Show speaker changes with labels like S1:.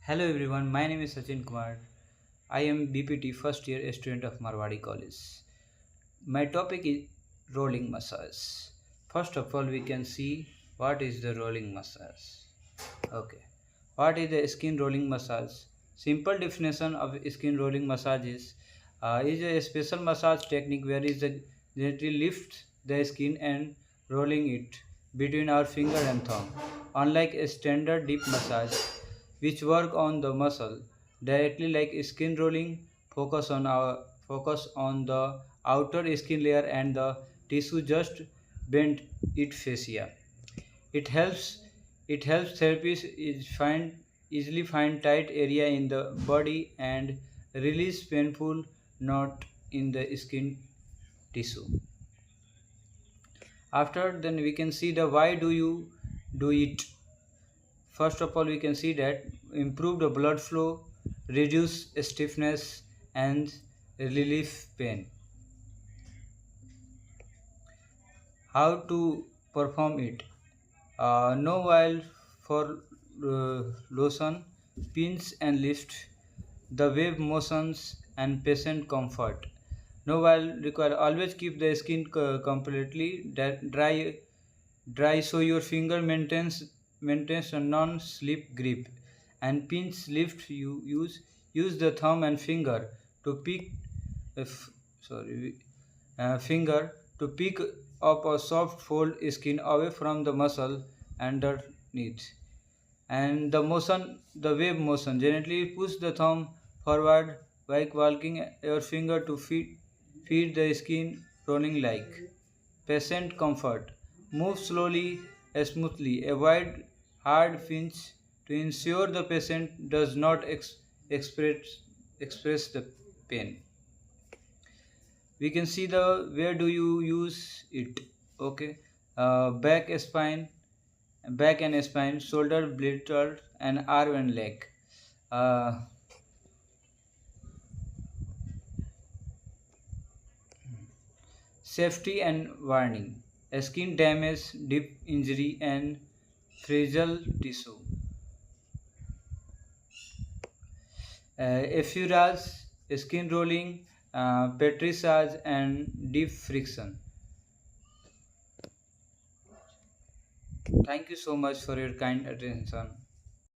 S1: Hello everyone, my name is Sachin Kumar. I am BPT first year student of Marwadi College. My topic is rolling massage. First of all, we can see what is the rolling massage. Okay. What is the skin rolling massage? Simple definition of skin rolling massage is a special massage technique where is the gently lifts the skin and rolling it between our finger and thumb. Unlike a standard deep massage, which work on the muscle directly like skin rolling, focus on the outer skin layer and the tissue just bend it fascia. It helps it helps therapists easily find tight area in the body and release painful knot in the skin tissue. After then we can see the why do you do it. First of all, we can see that improve the blood flow, reduce stiffness and relieve pain. How to perform it? No while for lotion, pinch and lift, the wave motions and patient comfort. No while require always keep the skin completely dry so your finger maintains a non-slip grip. And pinch lift you use the thumb and finger to pick if sorry finger to pick up a soft fold skin away from the muscle underneath. And the wave motion, gently push the thumb forward like walking your finger to feed the skin rolling like patient comfort. Move slowly and smoothly. Avoid hard pinch to ensure the patient does not express the pain. We can see the where do you use it. Okay. Back and spine, shoulder blade and arm and leg. uh, Safety and warning: skin damage, deep injury and fragile tissue. Effurage, skin rolling, petrissage and deep friction. Thank you so much for your kind attention.